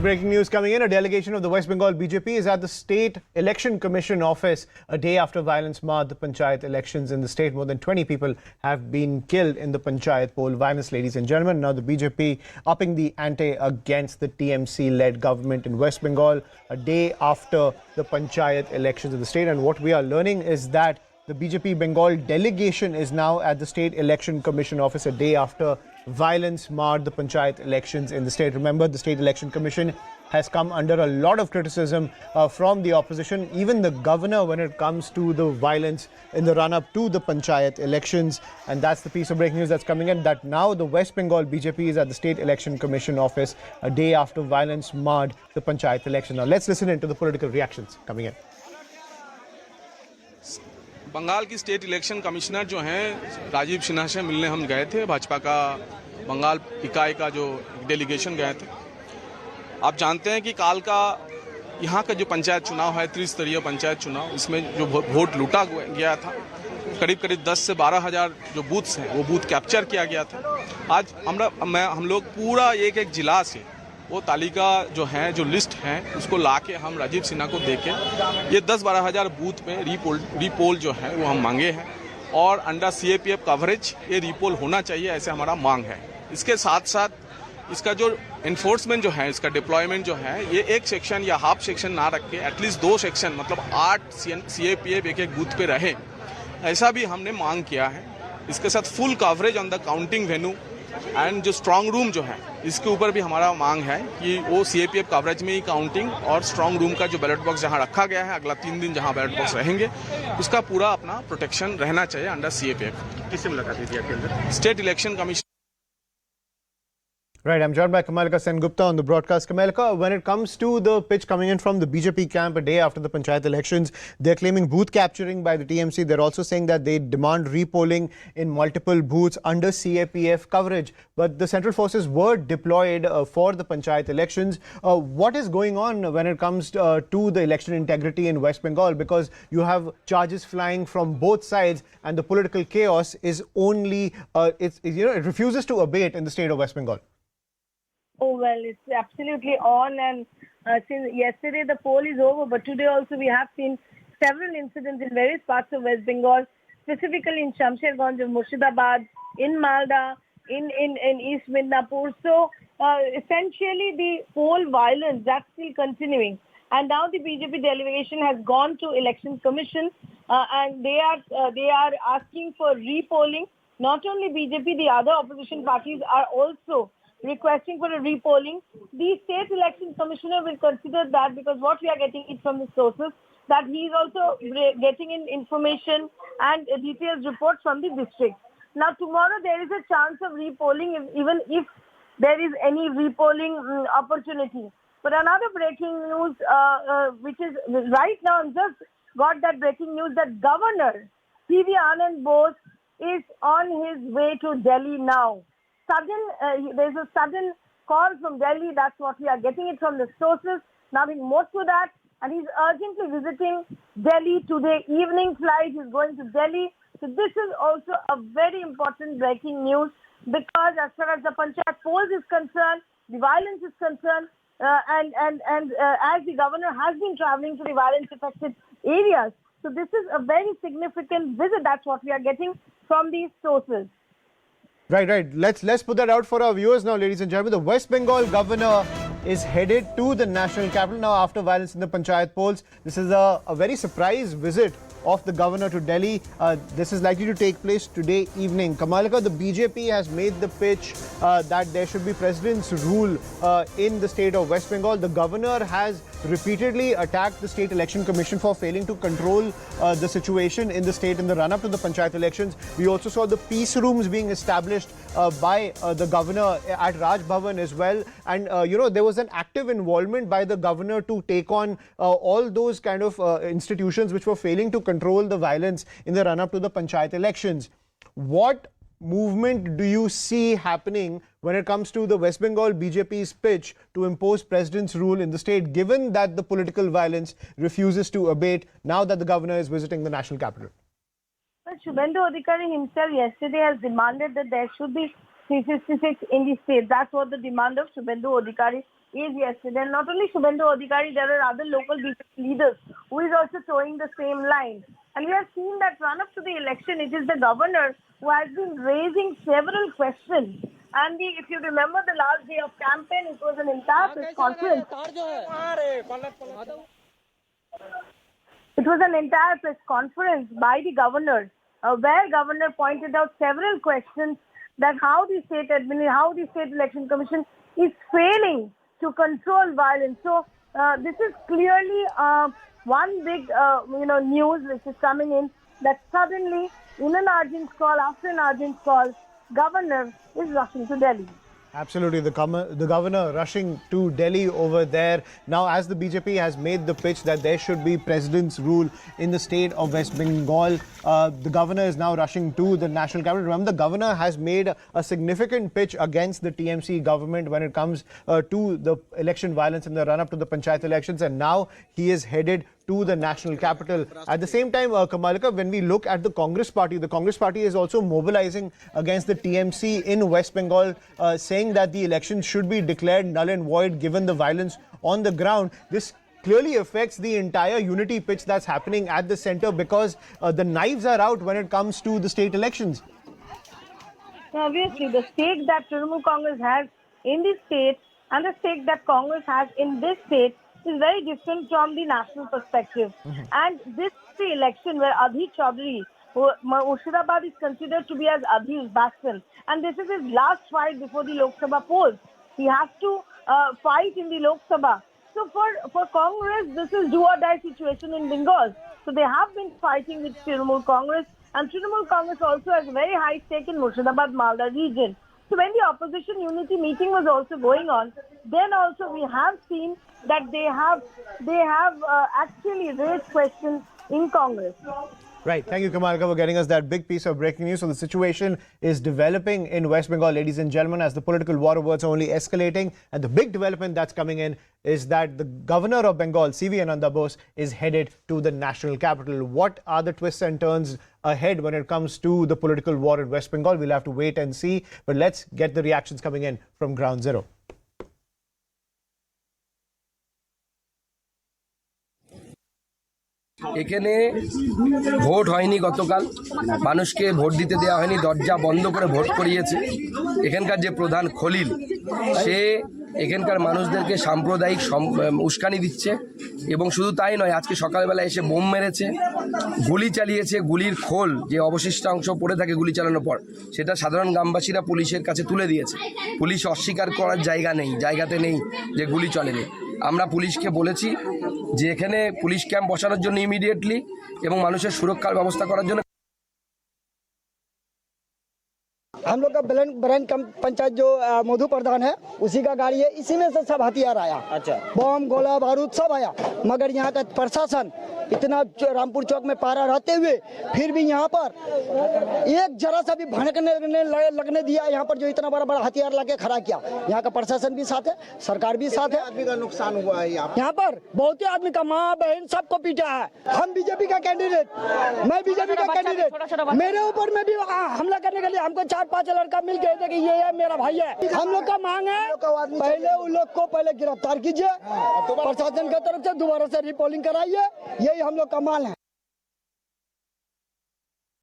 breaking news coming in. A delegation of the West Bengal BJP is at the State Election Commission office a day after violence marred the Panchayat elections in the state. More than 20 people have been killed in the Panchayat poll violence, ladies and gentlemen. Now the BJP upping the ante against the TMC-led government in West Bengal a day after the Panchayat elections in the state. And what we are learning is that the BJP Bengal delegation is now at the State Election Commission office a day after violence marred the Panchayat elections in the state. Remember, the State Election Commission has come under a lot of criticism from the opposition, even the governor, when it comes to the violence in the run-up to the Panchayat elections. And that's the piece of breaking news that's coming in, that now the West Bengal BJP is at the State Election Commission office a day after violence marred the Panchayat election. Now let's listen into the political reactions coming in. Bengal की state election commissioner जो हैं राजीव सिन्हा से मिलने हम गए थे। भाजपा का बंगाल इकाई का जो डेलीगेशन गए थे। आप जानते हैं कि काल का यहाँ का जो पंचायत चुनाव है, त्रिस्तरीय पंचायत चुनाव, इसमें जो वोट लूटा गया था, करीब 10 से 12 हज़ार जो बूथ्स हैं वो बूथ कैप्चर किया गया था। आज हम लोग पूरा एक जिला से वो तालिका जो है, जो लिस्ट है, उसको लाके हम राजीव सिन्हा को देके ये 10-12 हज़ार बूथ में रीपोल जो है वो हम मांगे हैं और अंडर CAPF कवरेज ये रीपोल होना चाहिए, ऐसे हमारा मांग है। इसके साथ साथ इसका जो एनफोर्समेंट जो है, इसका डिप्लॉयमेंट जो है, ये एक सेक्शन या हाफ सेक्शन ना रख के एटलीस्ट 2 सेक्शन मतलब 8 CAPF एक बूथ पे रहे, ऐसा भी हमने मांग किया है। इसके साथ full coverage on the counting venue and जो स्ट्रांग रूम जो है, इसके ऊपर भी हमारा मांग है कि वो CAPF कवरेज में ही काउंटिंग और स्ट्रांग रूम का जो बैलेट बॉक्स जहां रखा गया है, अगला 3 दिन जहां बैलेट बॉक्स रहेंगे, उसका पूरा अपना प्रोटेक्शन रहना चाहिए अंडर CAPF। किससे मुलाकात हुई थी आपके अंदर? State election commission. Right, I'm joined by Kamalika Sen-Gupta on the broadcast. Kamalika, when it comes to the pitch coming in from the BJP camp a day after the Panchayat elections, they're claiming booth capturing by the TMC. They're also saying that they demand repolling in multiple booths under CAPF coverage. But the central forces were deployed for the Panchayat elections. What is going on when it comes to the election integrity in West Bengal? Because you have charges flying from both sides and the political chaos is only, it refuses to abate in the state of West Bengal. Oh, well, it's absolutely on, and since yesterday the poll is over, but today also we have seen several incidents in various parts of West Bengal, specifically in Shamsherganj, Murshidabad, in Malda, in East Midnapur. So essentially the poll violence, that's still continuing. And now the BJP delegation has gone to Election Commission and they are asking for repolling. Not only BJP, the other opposition parties are also requesting for a repolling. The State Election Commissioner will consider that, because what we are getting it from the sources, that he is also getting in information and detailed reports from the district. Now tomorrow there is a chance of repolling, even if there is any repolling opportunity. But another breaking news, which is right now, I just got that breaking news that Governor CV Bose is on his way to Delhi now. There's a sudden call from Delhi. That's what we are getting it from the sources. Nothing more to that. And he's urgently visiting Delhi today. Evening flight. He's going to Delhi. So this is also a very important breaking news, because as far as the Panchayat polls is concerned, the violence is concerned, and as the governor has been traveling to the violence-affected areas. So this is a very significant visit. That's what we are getting from these sources. Right. Let's put that out for our viewers now, ladies and gentlemen. The West Bengal governor is headed to the national capital now after violence in the Panchayat polls. This is a very surprise visit of the governor to Delhi. This is likely to take place today evening. Kamalika, the BJP has made the pitch that there should be president's rule in the state of West Bengal. The governor has repeatedly attacked the State Election Commission for failing to control the situation in the state in the run-up to the Panchayat elections. We also saw the peace rooms being established by the governor at Raj Bhavan as well. And, there was an active involvement by the governor to take on all those kind of institutions which were failing to control the violence in the run-up to the Panchayat elections. What movement do you see happening when it comes to the West Bengal BJP's pitch to impose president's rule in the state, given that the political violence refuses to abate now that the governor is visiting the national capital? Well, Shubhendu Adhikari himself yesterday has demanded that there should be 366 in the state. That's what the demand of Shubhendu Adhikari is yesterday. And not only Shubhendu Adhikari, there are other local BJP leaders who is also towing the same line. And we have seen that run up to the election, it is the governor who has been raising several questions. And if you remember the last day of campaign, it was an entire press conference. It was an entire press conference by the governor, where governor pointed out several questions that how the state election commission is failing to control violence. So this is clearly one big news which is coming in, that suddenly in an urgent call after an urgent call, governor is rushing to Delhi. Absolutely, the governor rushing to Delhi over there. Now, as the BJP has made the pitch that there should be president's rule in the state of West Bengal, the governor is now rushing to the national capital. Remember, the governor has made a significant pitch against the TMC government when it comes to the election violence in the run-up to the Panchayat elections, and now he is headed to the national capital. At the same time, Kamalika, when we look at the Congress party is also mobilizing against the TMC in West Bengal, saying that the election should be declared null and void given the violence on the ground. This clearly affects the entire unity pitch that's happening at the center, because the knives are out when it comes to the state elections. Obviously, the stake that Trinamool Congress has in this state and the stake that Congress has in this state is very different from the national perspective. And this is the election where Adhir Chaudhary, Murshidabad is considered to be as Adhir's bastion. And this is his last fight before the Lok Sabha polls. He has to fight in the Lok Sabha. So for Congress, this is do or die situation in Bengal. So they have been fighting with Trinamool Congress. And Trinamool Congress also has a very high stake in Murshidabad, Malda region. So when the opposition unity meeting was also going on, then also we have seen that they have actually raised questions in Congress. Right. Thank you, Kamalika, for getting us that big piece of breaking news. So the situation is developing in West Bengal, ladies and gentlemen, as the political war words are only escalating. And the big development that's coming in is that the governor of Bengal, CV Bose, is headed to the national capital. What are the twists and turns ahead when it comes to the political war in West Bengal? We'll have to wait and see. But let's get the reactions coming in from Ground Zero. এখানে vote হয়নি, গতকাল মানুষকে vote দিতে দেওয়া হয়নি, দরজা বন্ধ করে ভোট করিয়েছে। এখানকার যে প্রধান খলিল, সে এখানকার মানুষদেরকে সাম্প্রদায়িক উস্কানি দিচ্ছে, এবং শুধু তাই নয়, আজকে সকালবেলা এসে বোম মেরেছে, গুলি চালিয়েছে। গুলির খোল যে অবশিষ্টাংশ পড়ে থাকে গুলি চালানোর পর, সেটা সাধারণ গ্রামবাসীরা পুলিশের কাছে তুলে দিয়েছে। পুলিশ অস্বীকার করার জায়গাতে নেই যে গুলি চলেনি। আমরা পুলিশকে বলেছি যে এখানে পুলিশ ক্যাম্প বসানোর জন্য ইমিডিয়েটলি এবং মানুষের সুরক্ষার ব্যবস্থা করার জন্য। हम लोग का बेंगल पंचायत जो मधु प्रधान है, उसी का गाड़ी है, इसी में से सब हथियार आया। अच्छा, बम गोला बारूद सब आया, मगर यहाँ का प्रशासन इतना रामपुर चौक में पारा रहते हुए फिर भी यहाँ पर एक जरा सा भी भड़कने लगने दिया। यहाँ पर जो इतना बड़ा हथियार लाके खड़ा किया, यहाँ का प्रशासन भी साथ है, सरकार भी साथ है। आदमी का नुकसान हुआ है यहाँ पर, बहुत ही आदमी का माँ बहन सबको पीटा है। हम बीजेपी का कैंडिडेट, मैं बीजेपी का कैंडिडेट, मेरे ऊपर में भी हमला करने के लिए हमको 4-5 लड़का मिल गए थे कि ये है मेरा भाई है। हम लोग का मांग है पहले उन लोग को गिरफ्तार कीजिए, प्रशासन की तरफ से दोबारा से रिपोलिंग कराइए, यही हम लोग का मांग है।